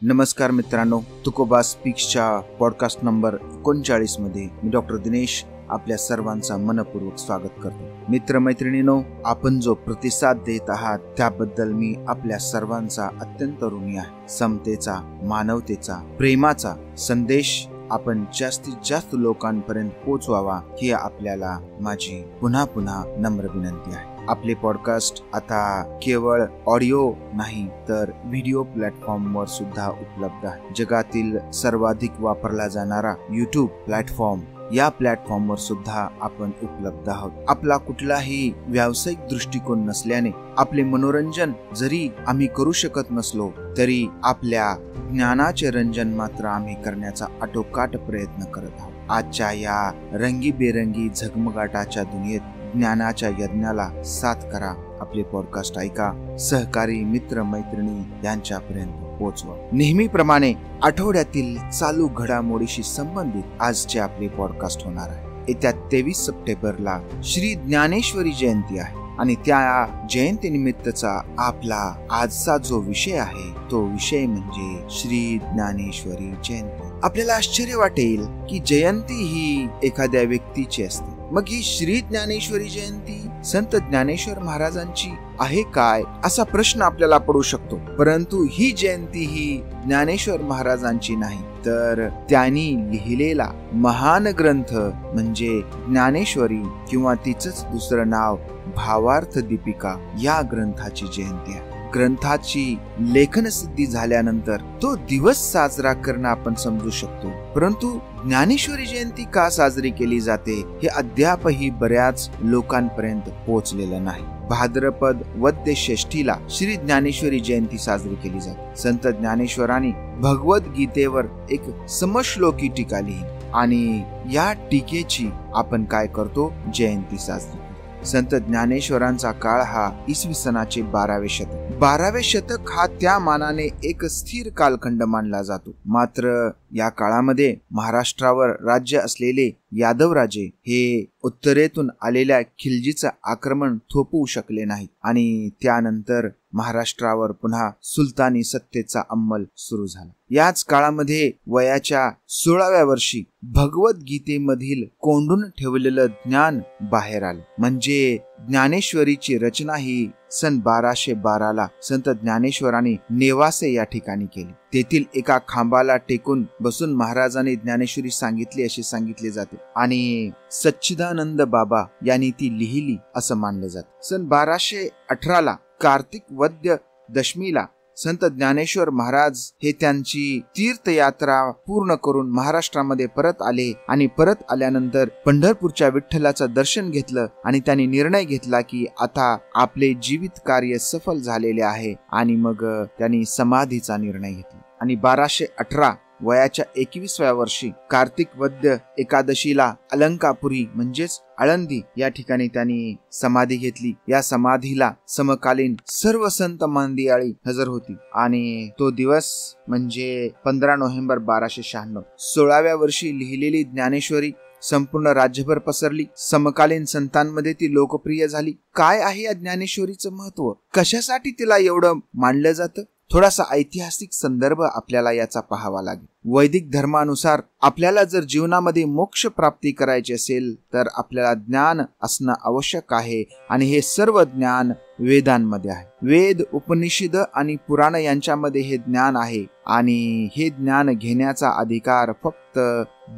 नमस्कार मित्रांनो, Tukoba स्पीक्सच्या podcast number 39 मध्ये मी डॉक्टर दिनेश आपल्या सर्वांचा मनपूर्वक स्वागत करतो. मित्रमैत्रिणींनो, आपण जो प्रतिसाद देत आहात त्याबद्दल मी आपल्या सर्वांचा अत्यंत ऋणी आहे. समतेचा, मानवतेचा, प्रेमाचा संदेश आपण जास्तीत जास्त लोकांपर्यंत पोहोचवावा ही आपल्याला माझी पुन्हा पुन्हा नम्र विनंती आहे. आपले पॉडकास्ट आता केवळ ऑडिओ नाही तर व्हिडिओ प्लॅटफॉर्मवर सुद्धा उपलब्ध आहे. जगातील सर्वाधिक वापरला जाणारा YouTube प्लॅटफॉर्म, या प्लॅटफॉर्मवर सुद्धा आपण उपलब्ध आहोत. आपला कुठलाही व्यावसायिक दृष्टिकोन नसल्याने आपले मनोरंजन जरी आम्ही करू शकत नसलो तरी आपल्या ज्ञानाचे रंजन मात्र आम्ही करण्याचा आटोकाट प्रयत्न करत आहोत. आजच्या या रंगीबेरंगी झगमगाटाच्या दुनियेत ज्ञानाच्या यज्ञाला साथ करा. आपले पॉडकास्ट ऐका, सहकारी मित्र मैत्रिणी यांच्यापर्यंत पोहोचवा. नेहमीप्रमाणे आठवड्यातील चालू घडामोडीशी संबंधित आजचे आपले पॉडकास्ट होणार आहे. येत्या 23 सप्टेंबरला श्री ज्ञानेश्वरी जयंती आहे आणि त्या जयंतीनिमित्तचा आपला आजचा जो विषय आहे तो विषय म्हणजे श्री ज्ञानेश्वरी जयंती. आपल्याला आश्चर्य वाटेल की जयंती ही एखाद्या व्यक्तीची असते. मग ही श्री ज्ञानेश्वरी जयंती संत ज्ञानेश्वर महाराजांची आहे काय, असा प्रश्न आपल्याला पडू शकतो. परंतु ही जयंती ही ज्ञानेश्वर महाराजांची नाही तर त्यांनी लिहिलेला महान ग्रंथ म्हणजे ज्ञानेश्वरी किंवा तिचंच दुसरं नाव भावार्थ दीपिका या ग्रंथाची जयंती आहे. ग्रंथाची लेखन सिद्धी झाल्यानंतर तो दिवस साजरा करणं आपण समजू शकतो. परंतु ज्ञानेश्वरी जयंती का साजरी केली जाते हे अद्यापही बऱ्याच लोकांपर्यंत पोहोचलेलं नाही. भाद्रपद वद्य षष्ठीला श्री ज्ञानेश्वरी जयंती साजरी केली जाते. संत ज्ञानेश्वरांनी भगवद्गीतेवर एक समश्लोकी टीका लिहिली आणि या टीकेची आपण काय करतो, जयंती साजरी. संत ज्ञानेश्वरांचा काळ हा इसवी सनाचे 12वे शतक. 12वे शतक हा त्या मानाने एक स्थिर कालखंड मानला जातो. मात्र या काळामध्ये महाराष्ट्रावर राज्य असलेले यादवराजे हे उत्तरेतून आलेल्या खिलजीचं आक्रमण थोपवू शकले नाहीत आणि त्यानंतर महाराष्ट्रावर पुन्हा सुलतानी सत्तेचा अंमल सुरू झाला. याच काळामध्ये वयाच्या 16व्या वर्षी भगवद्गीतेमधील कोंडून ठेवलेलं ज्ञान बाहेर आलं. म्हणजे ज्ञानेश्वरीची रचना ही सन 1212ला संत ज्ञानेश्वरांनी नेवासे या ठिकाणी केली. तेथील एका खांबाला टेकून बसून महाराजांनी ज्ञानेश्वरी सांगितली असे सांगितले जाते आणि सच्चिदानंद बाबा यांनी ती लिहिली असं मानलं जातं. सन 1218ला कार्तिक वद्य दशमीला संत ज्ञानेश्वर महाराज हे त्यांची तीर्थयात्रा पूर्ण करून महाराष्ट्रामध्ये परत आले आणि परत आल्यानंतर पंढरपूरच्या विठ्ठलाचं दर्शन घेतलं आणि त्यांनी निर्णय घेतला की आता आपले जीवित कार्य सफल झालेले आहे आणि मग त्यांनी समाधीचा निर्णय घेतला आणि 1218 वयाच्या 21व्या वर्षी कार्तिक वद्य एकादशीला अलंकापुरी म्हणजेच आळंदी या ठिकाणी त्यांनी समाधी घेतली. या समाधीला समकालीन सर्व संत मंडळी हजर होती आणि तो दिवस म्हणजे 15 नोव्हेंबर 1296. 16व्या वर्षी लिहिलेली ज्ञानेश्वरी संपूर्ण राज्यभर पसरली. समकालीन संतांमध्ये ती लोकप्रिय झाली. काय आहे या ज्ञानेश्वरीचं महत्व, कशासाठी तिला एवढं मानलं जातं? थोडासा ऐतिहासिक संदर्भ आपल्याला याचा पाहावा लागेल. वैदिक धर्मानुसार आपल्याला जर जीवनामध्ये मोक्ष प्राप्ती करायची असेल तर आपल्याला ज्ञान असणं आवश्यक आहे आणि हे सर्व ज्ञान वेदांमध्ये आहे. वेद, उपनिषद आणि पुराण यांच्यामध्ये हे ज्ञान आहे आणि हे ज्ञान घेण्याचा अधिकार फक्त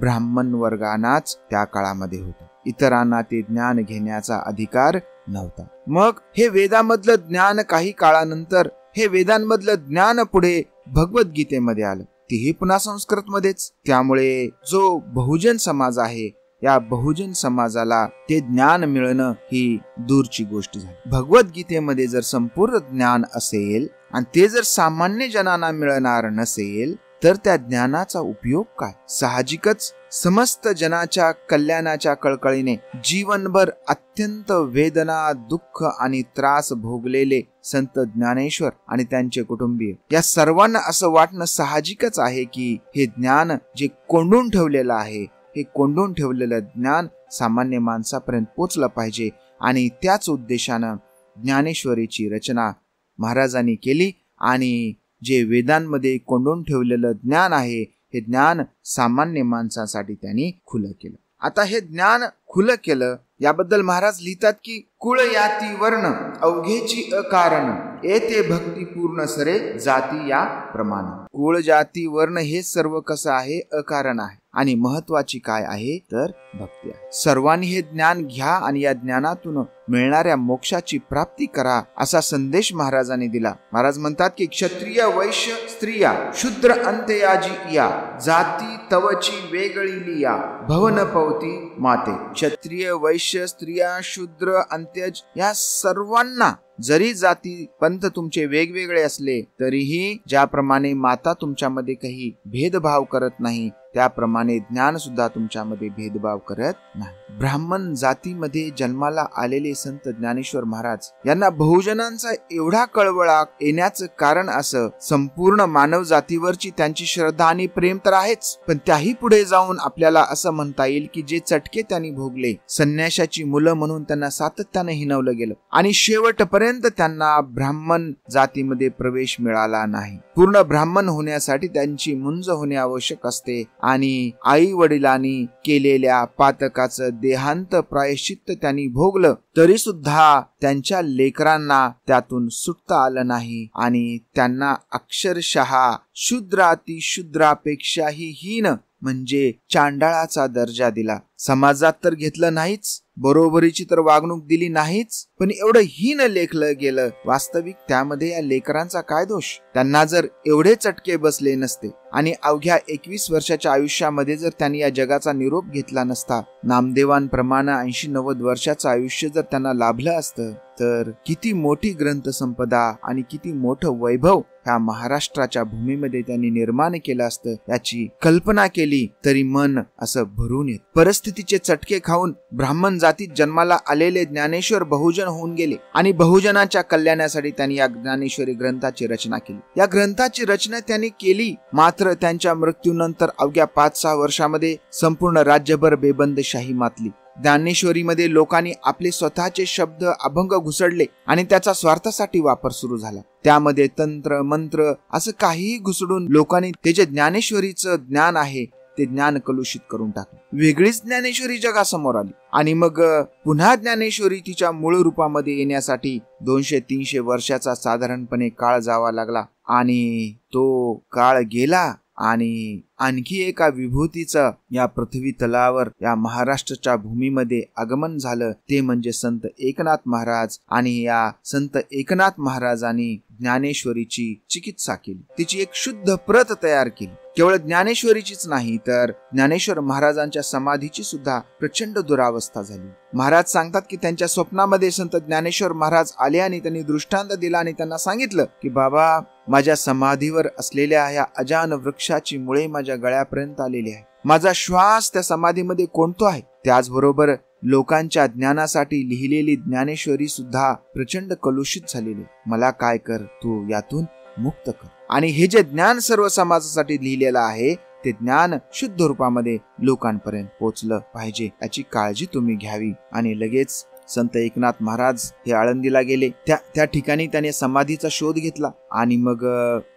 ब्राह्मण वर्गांनाच त्या काळामध्ये होता. इतरांना ते ज्ञान घेण्याचा अधिकार नव्हता. मग हे वेदामधलं ज्ञान काही काळानंतर हे वेदांमधलं ज्ञान पुढे भगवद्गीतेमध्ये आलं, तेही पुन्हा संस्कृत मध्येच. त्यामुळे जो बहुजन समाज आहे या बहुजन समाजाला ते ज्ञान मिळणं ही दूरची गोष्ट झाली. भगवद्गीतेमध्ये जर संपूर्ण ज्ञान असेल आणि ते जर सामान्य जनांना मिळणार नसेल तर त्या ज्ञानाचा उपयोग काय? साहजिकच समस्त जनाच्या कल्याणाच्या कळकळीने जीवनभर अत्यंत वेदना, दुःख आणि त्रास भोगलेले संत ज्ञानेश्वर आणि त्यांचे कुटुंबीय या सर्वांना असं वाटणं साहजिकच आहे की हे ज्ञान जे कोंडून ठेवलेलं आहे, हे कोंडून ठेवलेलं ज्ञान सामान्य माणसापर्यंत पोचलं पाहिजे आणि त्याच उद्देशानं ज्ञानेश्वरीची रचना महाराजांनी केली आणि जे वेदांमध्ये कोंडून ठेवलेलं ज्ञान आहे, हे ज्ञान सामान्य माणसासाठी त्यांनी खुलं केलं. आता हे ज्ञान खुलं केलं याबद्दल महाराज लिहितात की कुळ याती वर्ण अवघेची अकारण येते भक्ती पूर्ण सरे जाती या प्रमाण. कुळ जाती वर्ण हे सर्व कसं आहे, अकारण आहे आणि महत्वाची काय आहे तर भक्ती आहे. सर्वांनी हे ज्ञान घ्या आणि या ज्ञानातून मिळणाऱ्या मोक्षाची प्राप्ती करा असा संदेश महाराजांनी दिला. महाराज म्हणतात की क्षत्रिय वैश्य स्त्रिया शूद्र अंत्ययाजी या जाती तवची वेगळी लिया भवन पवती माते. क्षत्रिय वैश्य स्त्रिया शूद्र अंत्यज या सर्वांना जरी जाती पंथ तुमचे वेगवेगळे असले तरीही ज्याप्रमाणे माता तुमच्यामध्ये काही भेदभाव करत नाही त्याप्रमाणे ज्ञान सुद्धा तुमच्यामध्ये भेदभाव करत नाही. ब्राह्मण जातीमध्ये जन्माला आलेले संत ज्ञानेश्वर महाराज यांना बहुजनांचा एवढा कळवळा येण्याचं कारण असं संपूर्ण मानव जातीवरची त्यांची श्रद्धा आणि प्रेम तर आहेच, पण त्याही पुढे जाऊन आपल्याला असं म्हणता येईल की जे चटके त्यांनी भोगले, संन्याशाची मुलं म्हणून त्यांना सातत्याने हिणवलं गेलं आणि शेवटपर्यंत त्यांना ब्राह्मण जातीमध्ये प्रवेश मिळाला नाही. पूर्ण ब्राह्मण होण्यासाठी त्यांची मुंज होणे आवश्यक असते आणि आई वडिलांनी केलेल्या पातकाचं देहांत प्रायश्चित्त त्यांनी भोगलं तरी सुद्धा त्यांच्या लेकरांना त्यातून सुटता आलं नाही आणि त्यांना अक्षरशः शूद्राती शूद्रापेक्षाही हीन म्हणजे चांडाळाचा दर्जा दिला. समाजात तर घेतलं नाहीच, बरोबरीची तर वागणूक दिली नाहीच, पण एवढं हीन लेखलं गेलं. वास्तविक त्यामध्ये या लेकरांचा काय दोष? त्यांना जर एवढे चटके बसले नसते आणि अवघ्या 21 वर्षाच्या आयुष्यामध्ये जर त्यांनी या जगाचा निरोप घेतला नसता, नामदेवांप्रमाणे 80-90 वर्षाचं आयुष्य जर त्यांना लाभलं असतं तर किती मोठी ग्रंथसंपदा आणि किती मोठं वैभव ह्या महाराष्ट्राच्या भूमीमध्ये त्यांनी निर्माण केलं असतं याची कल्पना केली तरी मन असं भरून येत. परिस्थितीचे चटके खाऊन ब्राह्मण जातीत जन्माला आलेले ज्ञानेश्वर बहुजन होऊन गेले आणि बहुजनाच्या कल्याणासाठी त्यांनी या ज्ञानेश्वरी ग्रंथाची रचना केली. या ग्रंथाची रचना त्यांनी केली, मात्र त्यांच्या मृत्यूनंतर अवघ्या 5-6 वर्षामध्ये संपूर्ण राज्यभर बेबंदशाही मातली. ज्ञानेश्वरीमध्ये लोकांनी आपले स्वतःचे शब्द अभंग घुसडले आणि त्याचा स्वार्थासाठी वापर सुरू झाला. त्यामध्ये तंत्र मंत्र असं काहीही घुसडून लोकांनी ते जे ज्ञानेश्वरीचं ज्ञान आहे ते ज्ञान कलुषित करून टाकले. वेगळीच ज्ञानेश्वरी जगासमोर आली आणि मग पुन्हा ज्ञानेश्वरी तिच्या मूळ रूपामध्ये येण्यासाठी 200-300 वर्षाचा साधारणपणे काळ जावा लागला आणि तो काळ गेला आणि आणखी एका विभूतीचं या पृथ्वी तलावर या महाराष्ट्राच्या भूमीमध्ये आगमन झालं. ते म्हणजे संत एकनाथ महाराज. आणि या संत एकनाथ महाराजांनी ज्ञानेश्वरीची चिकित्सा केली, तिची एक शुद्ध प्रत तयार केली. केवळ ज्ञानेश्वरीचीच नाही तर ज्ञानेश्वर महाराजांच्या समाधीची सुद्धा प्रचंड दुरावस्था झाली. महाराज सांगतात की त्यांच्या स्वप्नामध्ये संत ज्ञानेश्वर महाराज आले आणि त्यांनी दृष्टांत दिला आणि त्यांना सांगितलं की बाबा, माझ्या समाधीवर असलेल्या या अजान वृक्षाची मुळे माझ्या गळ्यापर्यंत आलेली आहे. माझा श्वास त्या समाधीमध्ये कोणतो आहे. त्याचबरोबर लोकांच्या ज्ञानासाठी लिहिलेली ज्ञानेश्वरी सुद्धा प्रचंड कलुषित झालेली. मला काय कर, तू यातून मुक्त कर. आणि हे जे ज्ञान सर्व समाजासाठी लिहिलेलं आहे ते ज्ञान शुद्ध रूपामध्ये लोकांपर्यंत पोहोचलं पाहिजे याची काळजी तुम्ही घ्यावी. आणि लगेच संत एकनाथ महाराज हे आळंदीला गेले. त्या ठिकाणी त्याने समाधीचा शोध घेतला आणि मग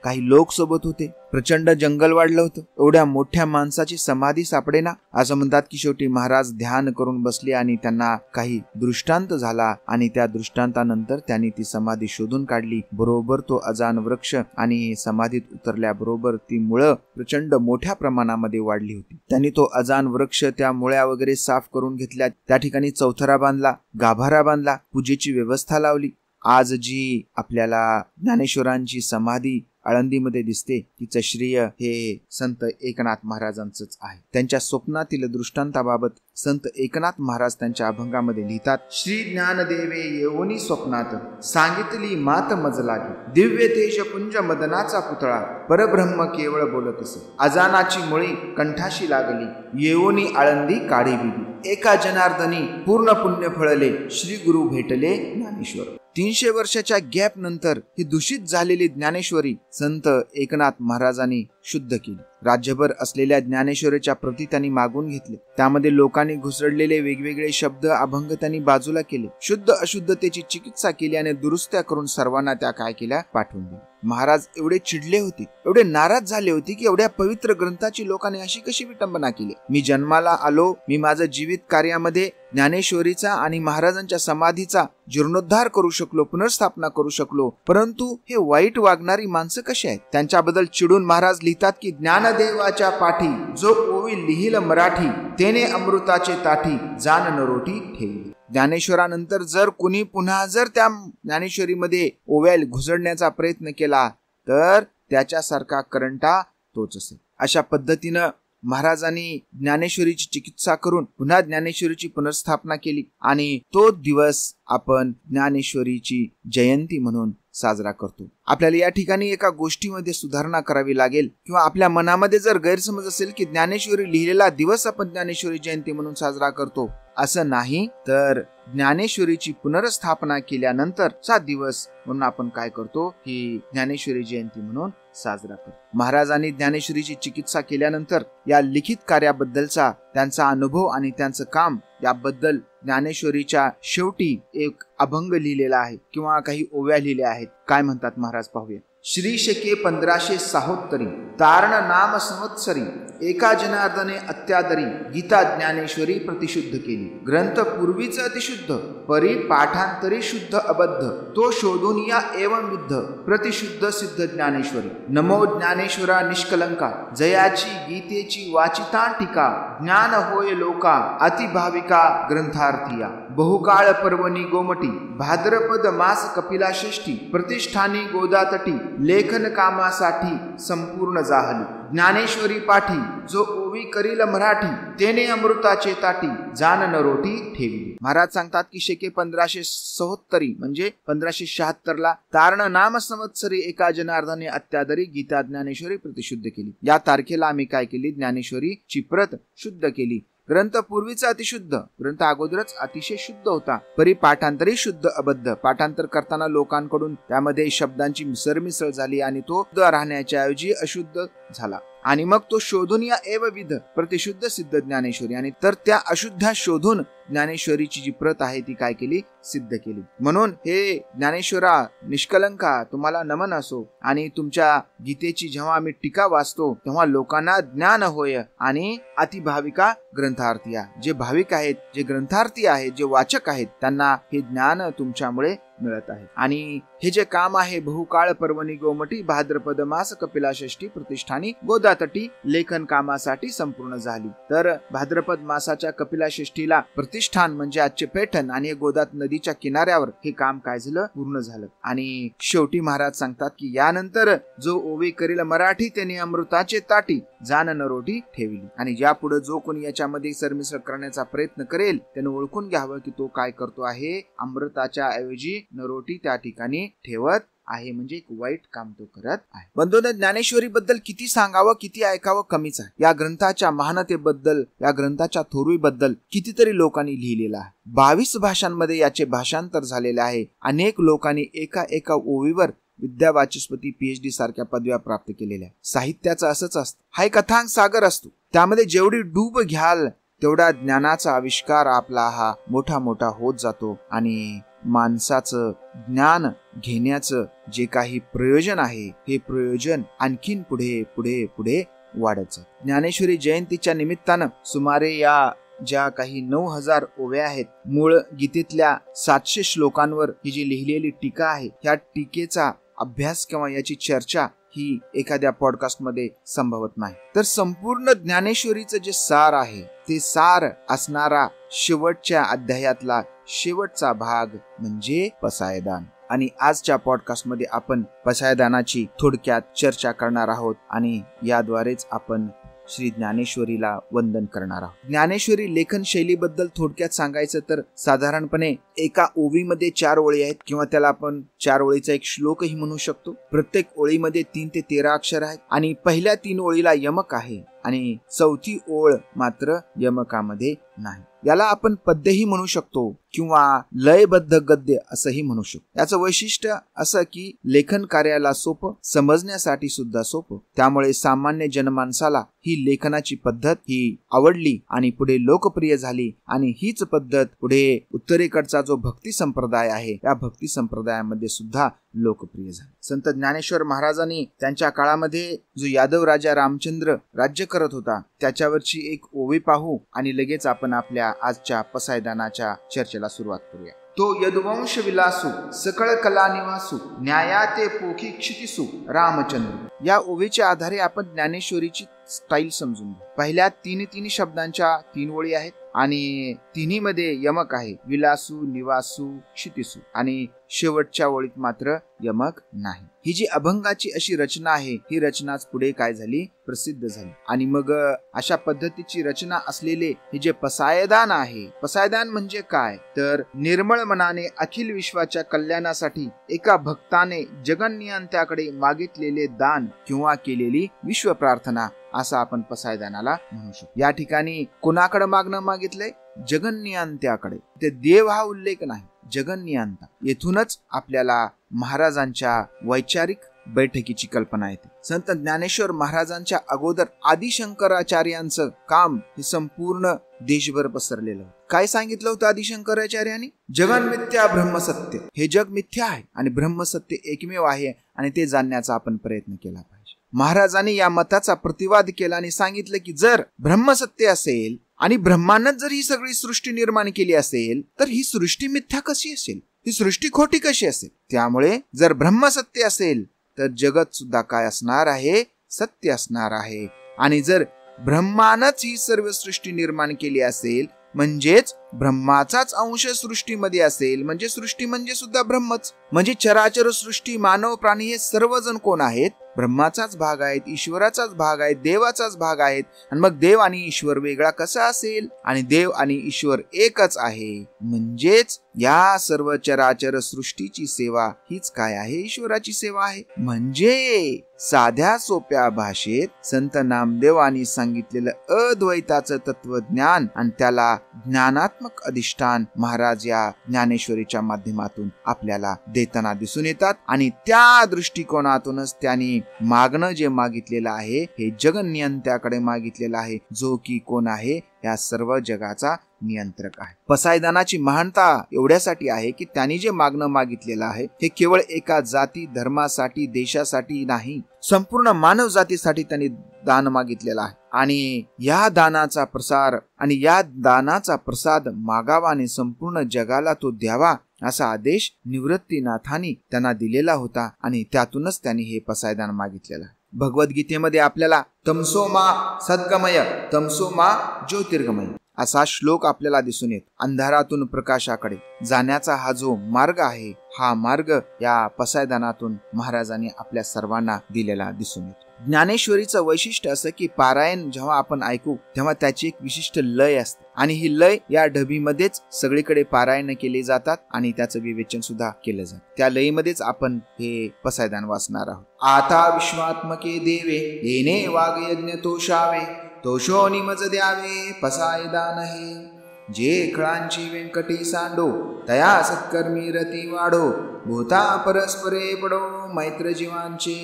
काही लोक सोबत होते. प्रचंड जंगल वाढलं होतं. एवढ्या मोठ्या माणसाची समाधी सापडेना. असं म्हणतात की शेवटी महाराज ध्यान करून बसले आणि त्यांना काही दृष्टांत झाला आणि त्या दृष्टांतानंतर त्यांनी ती समाधी शोधून काढली. बरोबर तो अजान वृक्ष आणि समाधीत उतरल्याबरोबर ती मुळं प्रचंड मोठ्या प्रमाणामध्ये वाढली होती. त्यांनी तो अजान वृक्ष, त्या मुळ्या वगैरे साफ करून घेतल्या. त्या ठिकाणी चौथरा बांधला, गाभारा बांधला, पूजेची व्यवस्था लावली. आज जी आपल्याला ज्ञानेश्वरांची समाधी आळंदीमध्ये दिसते तिचं श्रेय हे संत एकनाथ महाराजांचंच आहे. त्यांच्या स्वप्नातील दृष्टांताबाबत संत एकनाथ महाराज त्यांच्या अभंगामध्ये लिहितात, श्री ज्ञानदेवे येऊनी स्वप्नात सांगितली मात मज लागी, दिव्य तेज पुंज मदनाचा पुतळा परब्रह्म केवळ बोलत असे, अजानाची मुळी कंठाशी लागली येऊनी आळंदी काढी बिबी, एका जनार्दनी पूर्ण पुण्य फळले श्री गुरु भेटले ज्ञानेश्वर. 300 वर्षाच्या गॅप नंतर ही दूषित झालेली ज्ञानेश्वरी संत एकनाथ महाराजांनी शुद्ध केली. राज्यभर असलेल्या ज्ञानेश्वरीच्या प्रती त्यांनी मागून घेतले. त्यामध्ये लोकांनी घुसडलेले वेगवेगळे शब्द अभंग त्यांनी बाजूला केले. शुद्ध अशुद्धतेची चिकित्सा केली आणि दुरुस्त्या करून सर्वांना त्या काय केल्या, पाठवून दिल्या. महाराज एवढे चिडले होते, एवढे नाराज झाले होते की एवढ्या पवित्र ग्रंथाची लोकांनी अशी कशी विटंबना केली. मी जन्माला आलो, मी माझं जीवित कार्यामध्ये ज्ञानेश्वरीचा आणि महाराजांच्या समाधीचा जीर्णोद्धार करू शकलो, पुनर्स्थापना करू शकलो, परंतु हे वाईट वागणारी माणसं कशी आहेत. त्यांच्याबद्दल चिडून महाराज लिहितात की ज्ञानदेवाच्या पाठी जो ओवी लिहिल मराठी, तेने अमृताचे ताठी जान नरोटी ठेवली. ज्ञानेश्वरानंतर जर कुणी पुन्हा जर त्या ज्ञानेश्वरीमध्ये ओव्या घुसडण्याचा प्रयत्न केला तर त्याच्यासारखा करंटा तोच असेल. अशा पद्धतीनं महाराजांनी ज्ञानेश्वरीची चिकित्सा करून पुन्हा ज्ञानेश्वरीची पुनर्स्थापना केली आणि तो दिवस आपण ज्ञानेश्वरीची जयंती म्हणून साजरा करतो. आपल्याला या ठिकाणी एका गोष्टीमध्ये सुधारणा करावी लागेल, किंवा आपल्या मनामध्ये जर गैरसमज असेल की ज्ञानेश्वरी लिहिलेला दिवस आपण ज्ञानेश्वरी जयंती म्हणून साजरा करतो, असं नाही. तर ज्ञानेश्वरीची पुनर्स्थापना केल्यानंतरचा दिवस म्हणून आपण काय करतो की ज्ञानेश्वरी जयंती म्हणून साजरा करतो. महाराजांनी ज्ञानेश्वरीची चिकित्सा केल्यानंतर या लिखित कार्याबद्दलचा त्यांचा अनुभव आणि त्यांचं काम याबद्दल ज्ञानेश्वरीच्या शेवटी एक अभंग लिहिलेला आहे किंवा काही ओव्या लिहिल्या आहेत. काय म्हणतात महाराज पाहूया. श्री शके 1576 तारण नाम संवत्सरी, एका जनार्दने अत्यादरी गीता ज्ञानेश्वरी प्रतिशुद्ध केली. ग्रंथ पूर्वीच अतिशुद्ध, परी पाठांतरी शुद्ध अबद्ध, तो शोधून या एवं विद्ध प्रतिशुद्ध सिद्ध ज्ञानेश्वरी. नमो ज्ञानेश्वरा निष्कलंका, जयाची गीतेची वाचिता टीका, ज्ञान होय लोका अतिभाविका ग्रंथार्थिया. बहुकाळ पर्वणी गोमटी, भाद्रपद मास कपिला षष्ठी, प्रतिष्ठानी गोदातटी, लेखन कामासाठी संपूर्ण जाहली. ज्ञानेश्वरी पाठी जो ओवी करील मराठी, तेने अमृताचे ताटी जान नरोटी ठेवली. महाराज सांगतात की शके 1576 म्हणजे 1576 तारण नाम संवत्सरी एका जनार्दने अत्यादरी गीता ज्ञानेश्वरी प्रतिशुद्ध केली. या तारखेला आम्ही काय केली, ज्ञानेश्वरीची प्रत शुद्ध केली. ग्रंथ पूर्वीचा अतिशुद्ध, ग्रंथ अगोदरच अतिशय शुद्ध होता. परिपाठांतरी शुद्ध अबद्ध, पाठांतर करताना लोकांकडून त्यामध्ये शब्दांची मिसळमिसळ झाली आणि तो राहण्याच्या ऐवजी अशुद्ध झाला. आणि मग तो शोधून या एवविध प्रतिशुद्ध सिद्ध ज्ञानेश्वरी, आणि तर त्या अशुद्ध शोधून ज्ञानेश्वरीची जी प्रत आहे ती काय केली, सिद्ध केली. म्हणून हे ज्ञानेश्वरा निष्कलंका तुम्हाला नमन असो. आणि तुमच्या गीतेची जेव्हा आम्ही टीका वाचतो तेव्हा लोकांना ज्ञान होय आणि अतिभाविका ग्रंथार्थिया, जे भाविक आहेत, जे ग्रंथार्थी आहेत, जे वाचक आहेत, त्यांना हे ज्ञान तुमच्यामुळे मिळत आहे. आणि हे जे काम आहे बहुकाळ पर्वणी गोमटी, भाद्रपद मास कपिला षष्ठी, प्रतिष्ठानी गोदातटी, लेखन कामासाठी संपूर्ण झाली. तर भाद्रपद मासाच्या कपिला षष्ठीला प्रतिष्ठान म्हणजे आजचे पैठण आणि गोदात नदीच्या किनाऱ्यावर हे काम काय झालं, पूर्ण झालं. आणि शेवटी महाराज सांगतात की यानंतर जो ओवी करील मराठी, त्याने अमृताचे ताटी जान नरोटी ठेवली. आणि यापुढे जो कोणी याच्यामध्ये सरमिसळ करण्याचा प्रयत्न करेल त्याने ओळखून घ्यावं की तो काय करतो आहे, अमृताच्या ऐवजी नरोटी त्या ठिकाणी ठेवत आहे, म्हणजे एक वाईट काम तो करत आहे. बंधूंनो, ज्ञानेश्वरी बद्दल किती सांगावं किती ऐकावं कमीच आहे. या ग्रंथाच्या महानतेबद्दल, या ग्रंथाच्या थोरवीबद्दल कितीतरी लोकांनी लिहिलेलं आहे. 22 भाषांमध्ये याचे भाषांतर झालेले आहे. अनेक लोकांनी एका एका ओवीवर विद्यावाचस्पती PhD सारख्या पदव्या प्राप्त केलेल्या. साहित्याचं असंच असतं, हा एक अथांग सागर असतो. त्यामध्ये जेवढी डूब घ्याल तेवढा ज्ञानाचा आविष्कार आपला हा मोठा मोठा होत जातो आणि माणसाचं ज्ञान घेण्याचं जे काही प्रयोजन आहे हे प्रयोजन आणखीन पुढे पुढे पुढे वाढत जातं. ज्ञानेश्वरी जयंतीच्या निमित्तानं सुमारे या ज्या काही 9000 ओव्या आहेत, मूळ गीतेतल्या 700 श्लोकांवर ही जी लिहिलेली टीका आहे, ह्या टीकेचा अभ्यास किंवा याची चर्चा ही एखाद्या पॉडकास्टमध्ये संभवत नाही. तर संपूर्ण ज्ञानेश्वरीचं जे सार आहे ते सार असणारा शेवटच्या अध्यायातला शेवटचा भाग म्हणजे पसायदान. आणि आजच्या पॉडकास्टमध्ये आपण पसायदानाची थोडक्यात चर्चा करणार आहोत आणि याद्वारेच आपण श्री ज्ञानेश्वरीला वंदन करणार आहोत. ज्ञानेश्वरी लेखन शैलीबद्दल थोडक्यात सांगायचं तर साधारणपणे एका ओवीमध्ये 4 ओळी आहेत किंवा त्याला आपण 4 ओळीचा एक श्लोकही म्हणू शकतो. प्रत्येक ओळीमध्ये 3 ते 13 अक्षर आहेत आणि पहिल्या 3 ओळीला यमक आहे आणि चौथी ओळ मात्र यमकामध्ये नाही. याला आपण पद्यही म्हणू शकतो किंवा लयबद्ध गद्य असंही म्हणू शकतो. याचं वैशिष्ट्य असं की लेखन कार्याला सोपं, समजण्यासाठी सुद्धा सोपं. त्यामुळे सामान्य जनमानसाला ही लेखनाची पद्धत ही आवडली आणि पुढे लोकप्रिय झाली. आणि हीच पद्धत पुढे उत्तरेकडचा जो भक्ती संप्रदाय आहे, या भक्ती संप्रदायामध्ये सुद्धा लोकप्रिय झाले. संत ज्ञानेश्वर महाराजांनी त्यांच्या काळामध्ये जो यादव राजा रामचंद्र राज्य करत होता त्याच्यावरची एक ओवी पाहू आणि लगेच आपण आपल्या आजच्या पसायदानाच्या चर्चेला सुरुवात करूया. तो यदुवंश विलासू सकळ कला निवासू न्यायाते पोखी क्षितिसू रामचंद्र. या ओवीच्या आधारे आपण ज्ञानेश्वरीची स्टाईल समजून घेऊ. पहिल्या तीन शब्दांच्या 3 ओळी आहेत आणि तिन्ही मध्ये यमक आहे, विलासू, निवासू, क्षितिसू, आणि शेवटच्या ओळीत मात्र यमक नाही. ही जी अभंगाची अशी रचना आहे ही रचनाच पुढे काय झाली, प्रसिद्ध झाली. आणि मग अशा पद्धतीची रचना असलेले हे जे पसायदान आहे, पसायदान म्हणजे काय तर निर्मळ मनाने अखिल विश्वाच्या कल्याणासाठी एका भक्ताने जगन्नियंत्याकडे मागितलेले दान किंवा केलेली विश्व प्रार्थना असं आपण पसायदानाला म्हणू शकतो. या ठिकाणी कोणाकडे मागणं मागितलंय, जगन्नियंत्याकडे. ते देव हा उल्लेख नाही, जगन्नियंता. येथूनच आपल्याला महाराजांच्या वैचारिक बैठकीची कल्पना येते. संत ज्ञानेश्वर महाराजांच्या अगोदर आदि शंकराचार्यांचं काम हे संपूर्ण देशभर पसरलेलं होतं. काय सांगितलं होतं आदि शंकराचार्यांनी? जगन मिथ्या ब्रह्मसत्य. हे जग मिथ्या आहे आणि ब्रह्मसत्य एकमेव आहे आणि ते जाणण्याचा आपण प्रयत्न केला पाहिजे. महाराजांनी या मताचा प्रतिवाद केला आणि सांगितलं की जर ब्रह्मसत्य असेल आणि ब्रह्मानंच जर ही सगळी सृष्टी निर्माण केली असेल तर ही सृष्टी मिथ्या कशी असेल, ही सृष्टी खोटी कशी असेल. त्यामुळे जर ब्रह्मसत्य असेल तर जगत सुद्धा काय असणार आहे, सत्य असणार आहे. आणि जर ब्रह्मानंच ही सर्व सृष्टी निर्माण केली असेल म्हणजेच ब्रह्माचाच अंश सृष्टीमध्ये असेल म्हणजे सृष्टी म्हणजे सुद्धा ब्रह्मच. म्हणजे चराचर सृष्टी, मानव, प्राणी हे सर्वजण कोण आहेत, ब्रह्माचाच भाग आहेत, ईश्वराचाच भाग आहेत, देवाचाच भाग आहेत. आणि मग देव आणि ईश्वर वेगळा कसा असेल, आणि देव आणि ईश्वर एकच आहे. म्हणजेच या सर्व चराचर सृष्टीची सेवा हीच काय आहे, ईश्वराची सेवा आहे. म्हणजे साध्या सोप्या भाषेत संत नामदेवांनी सांगितलेलं अद्वैताचं तत्वज्ञान आणि त्याला ज्ञानात्मक अधिष्ठान महाराज या ज्ञानेश्वरीच्या माध्यमातून आपल्याला देताना दिसून येतात. आणि त्या दृष्टिकोनातूनच त्यांनी मागणं जे मागितलेलं आहे हे जगन्नियंत्याकडे मागितलेलं आहे, जो की कोण आहे, या सर्व जगाचा नियंत्रक आहे. पसायदानाची महानता एवढ्यासाठी आहे की त्यांनी जे मागणं मागितलेलं आहे हे केवळ एका जाती धर्मासाठी देशासाठी नाही, संपूर्ण मानव जातीसाठी त्यांनी दान मागितलेलं आहे. आणि या दानाचा प्रसार आणि या दानाचा प्रसाद मागावा आणि संपूर्ण जगाला तो द्यावा असा आदेश निवृत्तीनाथांनी त्यांना दिलेला होता आणि त्यातूनच त्यांनी हे पसायदान मागितलेलं आहे. भगवद्गीतेमध्ये आपल्याला तमसो मा सद्गमय तमसो मा ज्योतिर्गमय असा श्लोक आपल्याला दिसून येतो. अंधारातून प्रकाशाकडे जाण्याचा हा जो मार्ग आहे हा मार्ग या पसायदानातून महाराजांनी आपल्या सर्वांना दिलेला दिसून येतो. ज्ञानेश्वरीचं वैशिष्ट्य असं की पारायण जेव्हा आपण ऐकू तेव्हा त्याची एक विशिष्ट लय असते आणि ही लय या ढबीमध्येच सगळीकडे पारायण केले जातात आणि त्याचं विवेचन सुद्धा केलं जातं. त्या लयीमध्येच आपण हे पसायदान वाचणार आहोत. आता विश्वात्मके देवे येणे वागयज्ञ तोषावे तोषो निमज द्यावे पसायदान हे. जे खळांची व्यंकटी सांडो तया सत्कर्मी रती वाढो भूता परस्परे पडो मैत्र जीवांचे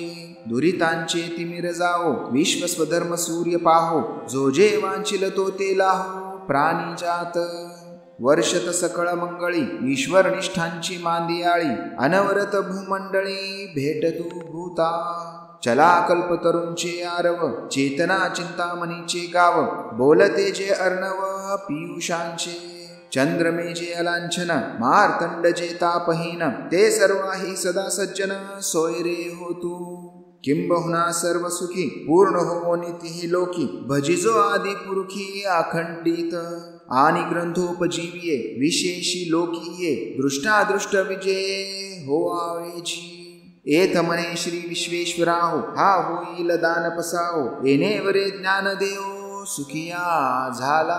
दुरितांचे तिमिर जाओ विश्व स्वधर्म सूर्य पाहो जो जे वांचिल तो ते लाहो प्राणी जात वर्षत सकळ मंगळी ईश्वर निष्ठांची मांदियाळी अनवरत भूमंडळी भेटतू भूता चला कल्पतरूंचे आरव चेतना चिंतामणीचे गाव बोलते जे अर्णव पियुषांचे चंद्रमे जे अलांछन मार्तंड जे तापहीन ते सर्वाही सदा सज्जन सोयरे होतू किंबहुना सर्व सुखी पूर्ण हो नितीही लोकी भजिजो आदि पुरुखी अखंडित आणि ग्रंथोपजीविये विशेषी लोकीये दृष्टादृष्ट विजय हो आवेची एथ म्हणे श्री विश्वेश्वराहो हा होईल दान पसाओ येणे वरे ज्ञान देव सुखिया झाला.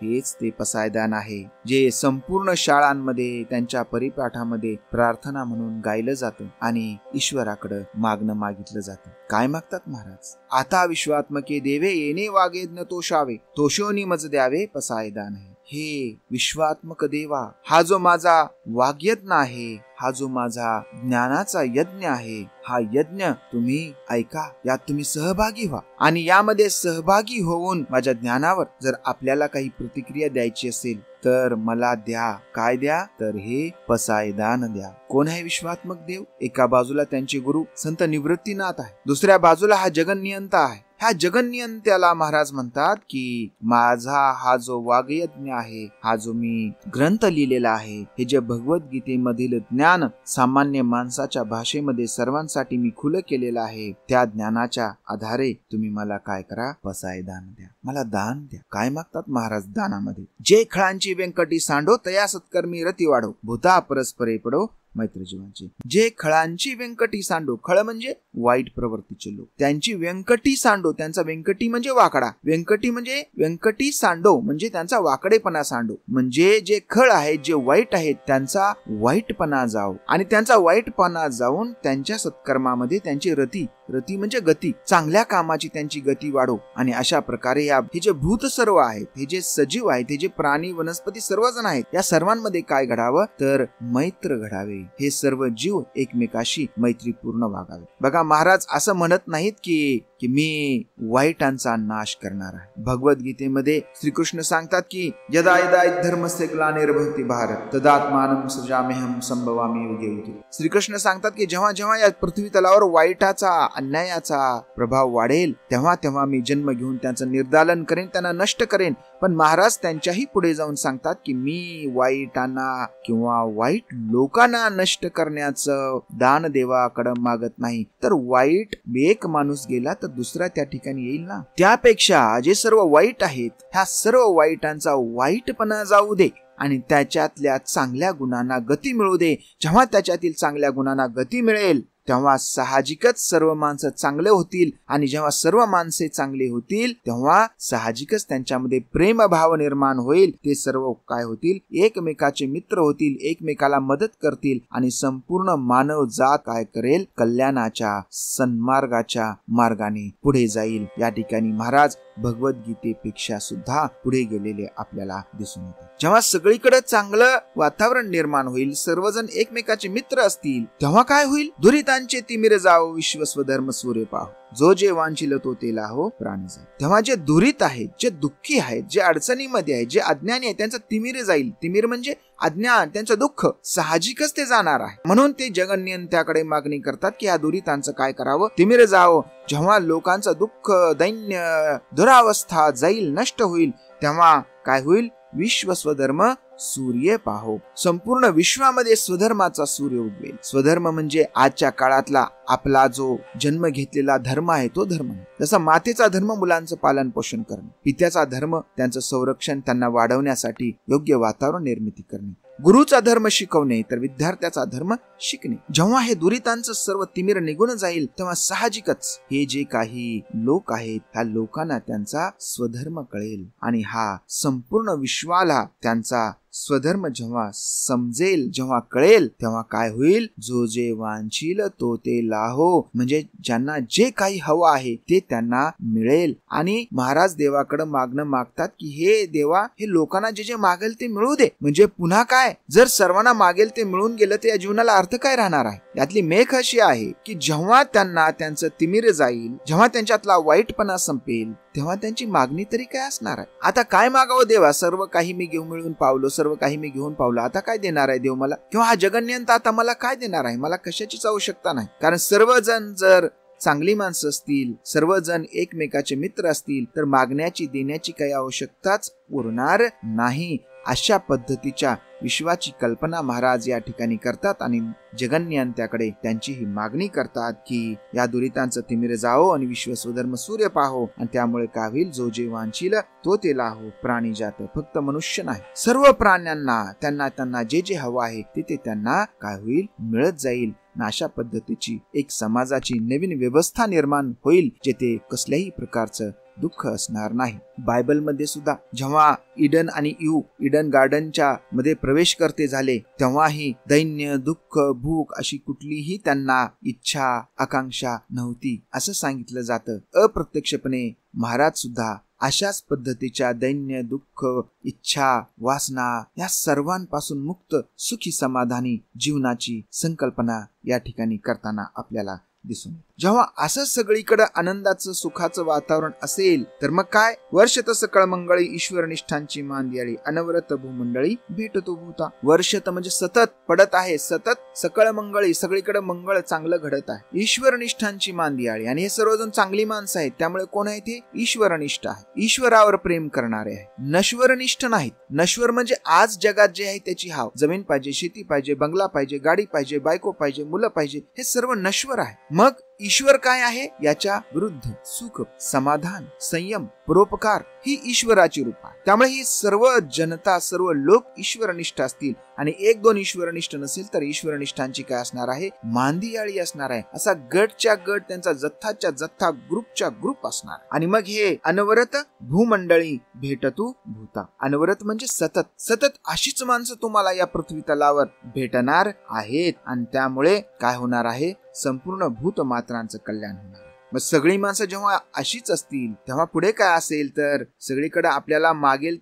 हेच ते पसायदान आहे जे संपूर्ण शाळांमध्ये त्यांच्या परिपाठामध्ये प्रार्थना म्हणून गायलं जातं आणि ईश्वराकडे मागणं मागितलं जातं. काय मागतात महाराज? आता विश्वात्मके देवे येणे वागेज्ञ तोषावे तोषोनी मज द्यावे पसायदान आहे. हे विश्वात्मक देवा, हा जो माझा वाग्यज्ञ आहे, हा जो माझा ज्ञानाचा यज्ञ आहे, हा यज्ञ तुम्ही ऐका, यात तुम्ही सहभागी व्हा आणि यामध्ये सहभागी होऊन माझ्या ज्ञानावर जर आपल्याला काही प्रतिक्रिया द्यायची असेल तर मला द्या. काय द्या? तर हे पसायदान द्या. कोण आहे विश्वात्मक देव? एका बाजूला त्यांचे गुरु संत निवृत्तीनाथ आहे, दुसऱ्या बाजूला हा जगन्नियंता आहे. ह्या जगन्नियंत्याला महाराज म्हणतात की माझा हा जो वाग्यज्ञ आहे, हा जो मी ग्रंथ लिहिलेला आहे, हे जे भगवद्गीतेमधील ज्ञान सामान्य माणसाच्या भाषेमध्ये सर्वांसाठी मी खुलं केलेलं आहे, त्या ज्ञानाच्या आधारे तुम्ही मला काय करा? पसायदान द्या, मला दान द्या. काय मागतात महाराज दानामध्ये? जे खळांची व्यंकटी सांडो, तया सत्कर्मी रती वाढो, भूता परस्परे पडो मैत्र जीवांची. जे खळांची व्यंकटी सांडो, खळ म्हणजे वाईट प्रवृत्तीचे लोक, त्यांची व्यंकटी सांडो, त्यांचा व्यंकटी म्हणजे वाकडा, व्यंकटी म्हणजे व्यंकटी सांडो म्हणजे त्यांचा वाकडेपणा सांडो, म्हणजे जे खळ आहेत, जे वाईट आहेत, त्यांचा वाईटपणा जाओ आणि त्यांचा वाईटपणा जाऊन त्यांच्या सत्कर्मामध्ये त्यांची रती म्हणजे गती, चांगल्या कामाची त्यांची गती वाढो. आणि अशा प्रकारे हे जे भूत सर्व आहेत, हे जे सजीव आहेत, हे जे प्राणी वनस्पती सर्वजण आहेत, या सर्वांमध्ये काय घडावं? तर मैत्र घडावे. हे सर्व जीव एकमेकाशी मैत्रीपूर्ण वागावे. बघा महाराज असं म्हणत नाहीत की मी वाईटांचा नाश करणार आहे. भगवद्गीतेमध्ये श्रीकृष्ण सांगतात की यदा यदा धर्मस्य ग्लानिर्भवति भारत तदात्मानं सृजाम्यहं संभवामि युगे युगे. श्रीकृष्ण सांगतात की जेव्हा जेव्हा या पृथ्वी तलावर वाईटाचा, अन्यायाचा प्रभाव वाढेल, तेव्हा तेव्हा मी जन्म घेऊन त्यांचं निर्दालन करेन, त्यांना नष्ट करेन. पण महाराज त्यांच्याही पुढे जाऊन सांगतात की मी वाईटांना किंवा वाईट लोकांना नष्ट करण्याचं दान देवाकडे मागत नाही. तर वाईट एक माणूस गेला तर दुसरा त्या ठिकाणी येईल ना. त्यापेक्षा जे सर्व वाईट आहेत, ह्या सर्व वाईटांचा वाईटपणा जाऊ दे आणि त्याच्यातल्या चांगल्या गुणांना गती मिळू दे. जेव्हा त्याच्यातील चांगल्या गुणांना गती मिळेल तेव्हा साहजिकच सर्व माणसं चांगले होतील आणि जेव्हा सर्व माणसे चांगली होतील तेव्हा साहजिकच त्यांच्यामध्ये प्रेमभाव निर्माण होईल. ते सर्व काय होतील? एकमेकाचे मित्र होतील, एकमेकाला मदत करतील आणि संपूर्ण मानव जात काय करेल? कल्याणाच्या सन्मार्गाच्या मार्गाने पुढे जाईल. या ठिकाणी महाराज भगवद्गीतेपेक्षा सुद्धा पुढे गेलेले आपल्याला दिसून येते. जेव्हा सगळीकडे चांगलं वातावरण निर्माण होईल, सर्वजण एकमेकाचे मित्र असतील, तेव्हा काय होईल? दुरितांचे तिमिर जाओ, विश्वस्वधर्म सूर्य पाहो, जो जे वांछिल तो ते लाहो प्राणी जाईल. तेव्हा जे दुरित आहेत, जे दुःखी आहेत, जे अडचणीमध्ये आहेत, जे अज्ञानी आहेत, त्यांचं तिमिर जाईल. तिमिर म्हणजे अज्ञान, त्यांचं दुःख साहजिकच ते जाणार आहे. म्हणून ते जगन्नियंत्याकडे मागणी करतात की या दुरितांचं काय करावं? तिमिर जावं. जेव्हा लोकांचं दुःख, दैन्य, दुरावस्था जाईल, नष्ट होईल, तेव्हा काय होईल? विश्व स्वधर्म सूर्य पाहो, संपूर्ण विश्वामध्ये स्वधर्माचा सूर्य उगवेल. स्वधर्म म्हणजे आजच्या काळातला आपला जो जन्म घेतलेला धर्म आहे तो धर्म आहे. जसा मातेचा धर्म मुलांचं पालन पोषण करणे, पित्याचा धर्म त्यांचं संरक्षण, त्यांना वाढवण्यासाठी योग्य वातावरण निर्मिती करणे, गुरुचा धर्म शिकवणे, तर विद्यार्थ्याचा धर्म शिकणे. जेव्हा हे दुरितांचं सर्व तिमिर निघून जाईल तेव्हा साहजिकच हे जे काही लोक आहेत ह्या लोकांना त्यांचा स्वधर्म कळेल आणि हा संपूर्ण विश्वाला त्यांचा स्वधर्म जेव्हा समजेल, जेव्हा कळेल, तेव्हा काय होईल? जो जे वांछील तो ते लाहो, म्हणजे ज्यांना जे काही हवं आहे ते त्यांना मिळेल. आणि महाराज देवाकडे मागणं मागतात की हे देवा, हे लोकांना जे जे मागेल ते मिळू दे. म्हणजे पुन्हा काय? जर सर्वांना मागेल ते मिळून गेलं तर या जीवनाला अर्थ काय राहणार आहे? यातली मेख अशी आहे की जेव्हा त्यांना त्यांचं तिमिर जाईल, जेव्हा त्यांच्यातला वाईटपणा संपेल, तेव्हा त्यांची मागणी तरी काय असणार आहे? आता काय मागावं देवा? सर्व काही मी घेऊन मिळून पावलो, सर्व काही मी घेऊन पावलं, आता काय देणार आहे देव मला? किंवा हा जगन्यंत आता मला काय देणार आहे? मला कशाचीच आवश्यकता नाही. कारण सर्वजण जर चांगली माणसं असतील, सर्वजण एकमेकाचे मित्र असतील, तर मागण्याची, देण्याची काही आवश्यकताच उरणार नाही. अशा पद्धतीच्या विश्वाची कल्पना महाराज या ठिकाणी करतात आणि जगन्यंत्याकडे त्यांची ही मागणी करतात की या दुरितांचं तिमिर जाओ आणि विश्व स्वधर्म सूर्य पाहो, आणि त्यामुळे काय होईल? जो जे वांछील तो ते लाहो प्राणी जात. फक्त मनुष्य नाही, सर्व प्राण्यांना त्यांना जे जे हवं आहे ते त्यांना काय होईल? मिळत जाईल. अशा पद्धतीची एक समाजाची नवीन व्यवस्था निर्माण होईल, जेथे कसल्याही प्रकारचं दुःख असणार नाही. बायबलमध्ये सुद्धा जेव्हा ईडन आणि ईडन गार्डनच्या मध्ये प्रवेश करते झाले, तेव्हाही दैन्य, दुःख, भूक अशी कुठलीही त्यांना इच्छा, आकांक्षा नव्हती असं सांगितलं जातं. अप्रत्यक्षपणे महाराज सुद्धा अशाच पद्धतीच्या दैन्य, दुःख, इच्छा, वासना या सर्वांपासून मुक्त सुखी समाधानी जीवनाची संकल्पना या ठिकाणी करताना आपल्याला दिसून येते. जेव्हा असं सगळीकडे आनंदाचं सुखाचं वातावरण असेल तर मग काय, वर्षत सकळ मंगळी ईश्वर निष्ठांची मांदियाळी अनवरत भूमंडळी भेटतो भूता. वर्षत म्हणजे सतत पडत आहे, सतत सकळ मंगळी सगळीकडे मंगळ चांगलं घडत आहे. ईश्वर निष्ठांची मांदियाळी, आणि हे सर्वजण चांगली माणसं आहेत, त्यामुळे कोण आहे ते ईश्वरनिष्ठ आहे, ईश्वरावर प्रेम करणारे आहे, नश्वरनिष्ठ नाहीत. नश्वर म्हणजे आज जगात जे आहे त्याची हाव, जमीन पाहिजे, शेती पाहिजे, बंगला पाहिजे, गाडी पाहिजे, बायको पाहिजे, मुलं पाहिजे, हे सर्व नश्वर आहे. मग ईश्वर काय आहे, याच्या विरुद्ध सुख, समाधान, संयम, परोपकार ही ईश्वराची रूप आहे. त्यामुळे ही सर्व जनता, सर्व लोक ईश्वरनिष्ठ असतील, आणि एक दोन ईश्वरनिष्ठ नसेल तर ईश्वरनिष्ठांची काय असणार आहे, मांदियाळी असणार आहे. असा गटच्या गट, त्यांचा जथ्थाच्या जथ्था, ग्रुपच्या ग्रुप असणार. आणि मग हे अनवरत भूमंडळी भेटतू भूता. अनवरत म्हणजे सतत, सतत अशीच माणसं तुम्हाला या पृथ्वी तलावर भेटणार आहेत, आणि त्यामुळे काय होणार आहे, संपूर्ण भूतमात्रांचं कल्याण होणार. मग सगळी माणसं जेव्हा अशीच असतील तेव्हा पुढे काय असेल तर सगळीकडे आपल्याला मागेल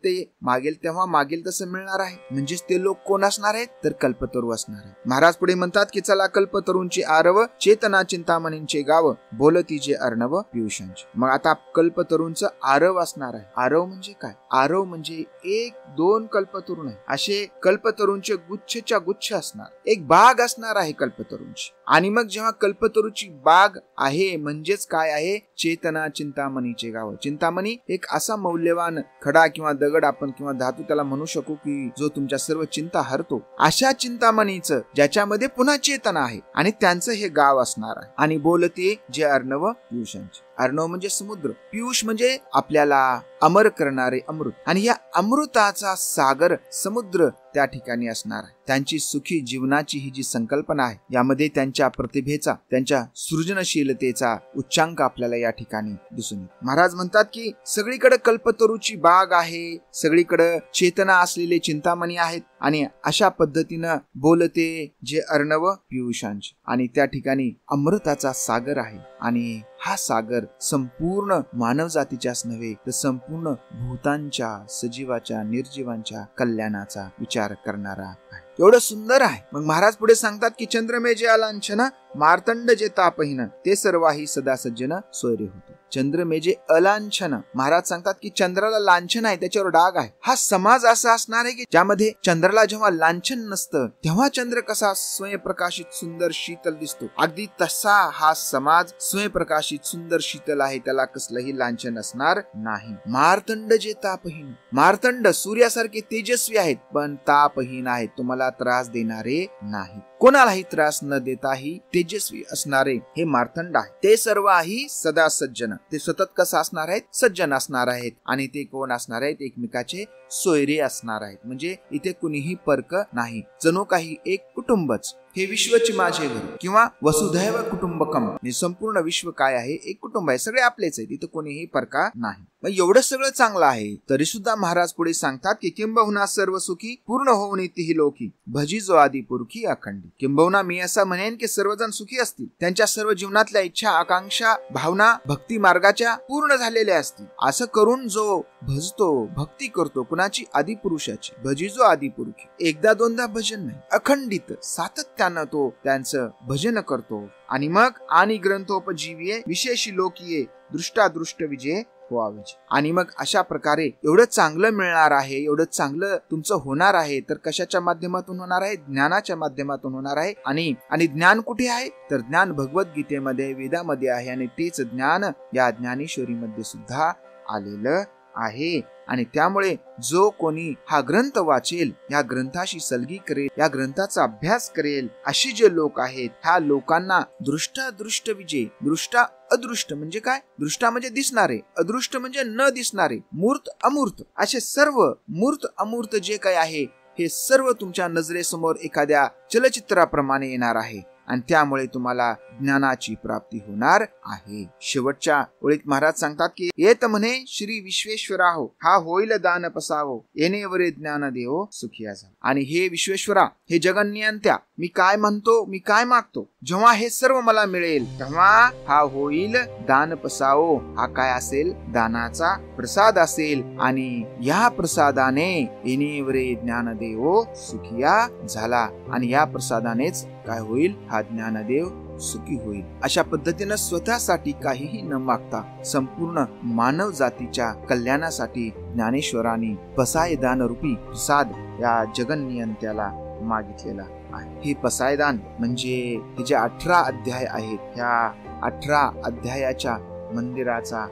तेव्हा मागेल तसं मिळणार आहे. म्हणजेच ते लोक कोण असणार आहेत तर कल्पतरू असणार आहे. महाराज पुढे म्हणतात की चला कल्पतरूंची आरव, चेतना चिंतामणींचे गाव, बोलती जे अर्णव पियुषांचे. मग आता कल्पतरूंचं आरव असणार आहे. आरव म्हणजे काय, आरव म्हणजे एक दोन कल्पतरू नाही, असे कल्पतरूंचे गुच्छच्या गुच्छ असणार, एक बाग असणार आहे कल्पतरूंची. आणि मग जेव्हा कल्पतरूची बाग आहे म्हणजेच काय आहे, चेतना चिंतामणीचे गाव. चिंतामणी एक असा मौल्यवान खडा किंवा दगड आपण किंवा धातू त्याला म्हणू शकू की जो तुमच्या सर्व चिंता हरतो. अशा चिंतामणीचं ज्याच्यामध्ये पुन्हा चेतना आहे, आणि त्यांचं हे गाव असणार आहे. आणि बोलते जे अर्णव पियुषांचे. अर्णव म्हणजे समुद्र, पियुष म्हणजे आपल्याला अमर करणारे अमृत, आणि या अमृताचा सागर समुद्र त्या ठिकाणी असणार आहे. त्यांची सुखी जीवनाची ही जी संकल्पना आहे, यामध्ये त्यांच्या प्रतिभेचा, त्यांच्या सृजनशीलतेचा उच्चांक आपल्याला या ठिकाणी दिसून येतो. महाराज म्हणतात की सगळीकडे कल्पतरूची बाग आहे, सगळीकडे चेतना असलेले चिंतामणी आहेत, आणि अशा पद्धतीनं बोलते जे अर्णव पियुषांचे. आणि त्या ठिकाणी अमृताचा सागर आहे, आणि हा सागर संपूर्ण मानव जातीच्याच नव्हे तर संपूर्ण भूतांच्या, सजीवाच्या, निर्जीवांच्या कल्याणाचा विचार करणारा आहे. एवढं सुंदर आहे. मग महाराज पुढे सांगतात की चंद्रमे जे अलांछन, मार्तंड जे तापहीन, ते सर्वाही सदा सज्जन सोयरे होतो. चंद्रमे जे अलांछन, महाराज सांगतात की चंद्राला लांछन आहे, त्याच्यावर डाग आहे. हा समाज असा असणार आहे की ज्यामध्ये चंद्राला जेव्हा लांछन नसतं तेव्हा चंद्र कसा स्वयंप्रकाशित सुंदर शीतल दिसतो, अगदी तसा हा समाज स्वयंप्रकाशित सुंदर शीतल आहे, त्याला कसलंही लांछन असणार नाही. मार्तंड जे तापहीन, मार्तंड सूर्यासारखे तेजस्वी आहेत पण तापहीन आहेत, तुम्हाला त्रास देणारे नाही, कोणालाही त्रास न देताही तेजस्वी असणारे हे मार्तंड आहे. ते सर्वही सदा सज्जन, ते सतत कसं असणार आहेत, सज्जन असणार आहेत. आणि ते कोण असणार आहेत, एकमेकाचे सोयरे असणार आहेत. म्हणजे इथे कुणीही परक नाही, जणू काही एक कुटुंबच. हे विश्वची माझे घर किंवा वसुधैव कुटुंबकम, हे संपूर्ण विश्व काय आहे, एक कुटुंब आहे, सगळे आपलेच आहे, तिथे कोणीही परका नाही. मग एवढं सगळं चांगलं आहे तरी सुद्धा महाराज पुढे सांगतात की किंबहुना सर्व सुखी पूर्ण होऊन तीही लोकी, भजी जो आदी पुरखी अखंडी. किंबहुना मी असं म्हणेन की सर्वजण सुखी असतील, त्यांच्या सर्व जीवनातल्या इच्छा, आकांक्षा, भावना भक्ती मार्गाच्या पूर्ण झालेल्या असतील. असं करून जो भजतो, भक्ती करतो, कुणाची, आदिपुरुषाची, भजी जो आदिपुरुषी, एकदा दोनदा भजन नाही, अखंडित सातत्यानं तो त्यांचं भजन करतो. आणि मग आणि ग्रंथोपजीवीये विशेषी लोकीये दृष्टादृष्ट विजय व्हावे. आणि मग अशा प्रकारे एवढं चांगलं मिळणार आहे, एवढं चांगलं तुमचं होणार आहे, तर कशाच्या माध्यमातून होणार आहे, ज्ञानाच्या माध्यमातून होणार आहे. आणि ज्ञान कुठे आहे तर ज्ञान भगवद्गीतेमध्ये, वेदामध्ये आहे, आणि तेच ज्ञान या ज्ञानेश्वरीमध्ये सुद्धा आलेलं आहे. आणि त्यामुळे जो कोणी हा ग्रंथ वाचेल, या ग्रंथाशी सलगी करेल, या ग्रंथाचा अभ्यास करेल, अशी जे लोक आहेत, ह्या लोकांना दृष्टादृष्ट विजय, दृष्टा अदृष्ट म्हणजे काय, दृष्टा म्हणजे दिसणारे, अदृष्ट म्हणजे न दिसणारे, मूर्त अमूर्त, असे सर्व मूर्त अमूर्त जे काय आहे हे सर्व तुमच्या नजरेसमोर एखाद्या चलचित्राप्रमाणे येणार आहे. आणि त्यामुळे तुम्हाला ज्ञानाची प्राप्ती होणार आहे. शेवटच्या ओळीत महाराज सांगतात की येत म्हणे श्री विश्वेश्वरा हो, हा होईल दान पसावो, येणेवरे ज्ञान देवो सुखिया जा. आणि हे विश्वेश्वरा, हे जगन्नियंत्या, मी काय म्हणतो, मी काय मागतो, जेव्हा हे सर्व मला मिळेल तेव्हा हा होईल दान पसावो. हा काय असेल? दानाचा प्रसाद असेल. आणि या प्रसादाने येणेवरे ज्ञान देवो सुखिया झाला. आणि या प्रसादानेच काय होईल? हा ज्ञानदेव सुखी होईल. अशा पद्धतीनं स्वतःसाठी काहीही न मागता संपूर्ण मानव जातीच्या कल्याणासाठी ज्ञानेश्वरांनी पसायदान रूपी प्रसाद या जगन्नियंत्याला मागितलेला आहे. हे पसायदान म्हणजे हे जे 18 अध्याय आहेत, ह्या 18 अध्यायाच्या मंदिराचा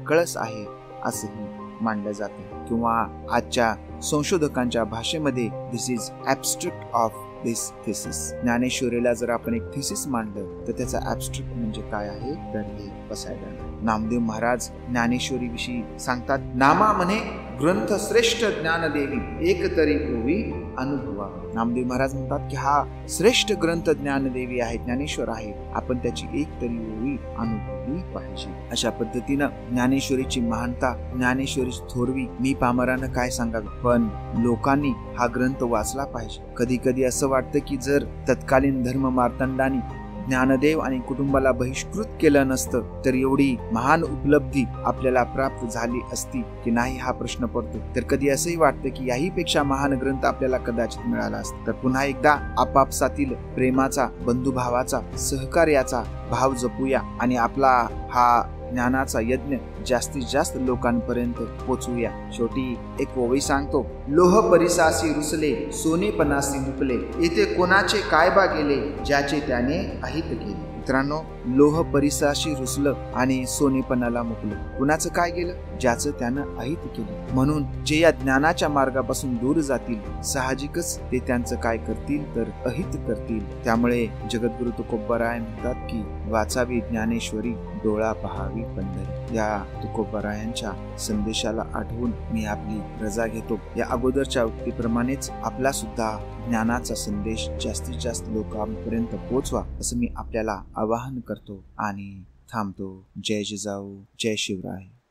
कळस आहे असंही मानलं जातं. किंवा आजच्या संशोधकांच्या भाषेमध्ये दिस इज ऍब्स्ट्रॅक्ट ऑफ दिस थिसिस. ज्ञानेश्वरीला जर आपण एक थिसिस मांडलं तर त्याचा ऍब्स्ट्रॅक्ट म्हणजे काय आहे? तर हे पसायदान. नामदेव महाराज ज्ञानेश्वरी विषयी सांगतात, नामा म्हणे ग्रंथ श्रेष्ठ ज्ञानदेवी, एक तरी होवी अनुभवा. नामदेव महाराज म्हणतात की हा श्रेष्ठ ग्रंथ ज्ञानदेवी आहे, ज्ञानेश्वर आहे, आपण त्याची एक तरी होवी अनुभवली पाहिजे. अशा पद्धतीनं ज्ञानेश्वरीची महानता, ज्ञानेश्वरीची थोरवी मी पामरानं काय सांगावे, पण लोकांनी हा ग्रंथ वाचला पाहिजे. कधी कधी असं वाटतं की जर तत्कालीन धर्म मार्तंडाने ज्ञानदेव आणि कुटुंबाला बहिष्कृत केलं नसतं तर एवढी महान उपलब्धी आपल्याला प्राप्त झाली असती की नाही हा प्रश्न पडतो. तर कधी असंही वाटतं की याहीपेक्षा महान ग्रंथ आपल्याला कदाचित मिळाला असता. तर पुन्हा एकदा आपापसातील प्रेमाचा, बंधुभावाचा, सहकार्याचा भाव जपूया आणि आपला हा ज्ञानाचा यज्ञ जास्तीत जास्त लोकांपर्यंत पोचवूया. शेवटी एक ओवी सांगतो, लोह परिसासी रुसले, सोने पणासी मुकले, येथे कोणाचे काय बा गेले, ज्याचे त्याने अहित केले. मित्रांनो, लोह परिसाशी रुसलं आणि सोनेपणाला मुकलं. कुणाचं काय गेलं? ज्याचं त्यानं अहित केलं. म्हणून जे या ज्ञानाच्या मार्गापासून दूर जातील साहजिकच ते त्यांचं काय करतील तर अहित करतील. त्यामुळे जगद्गुरु तुकोबाराय म्हणतात की वाचावी ज्ञानेश्वरी, डोळा पहावी पंढरी. या तुकोबारायांच्या संदेशाला आठवून मी आपली रजा घेतो. या अगोदरच्या उक्तीप्रमाणेच आपला सुद्धा ज्ञानाचा संदेश जास्तीत जास्त लोकांपर्यंत पोहोचवा असं मी आपल्याला आवाहन करतो आणि थांबतो. जय जिजाऊ, जय शिवराय.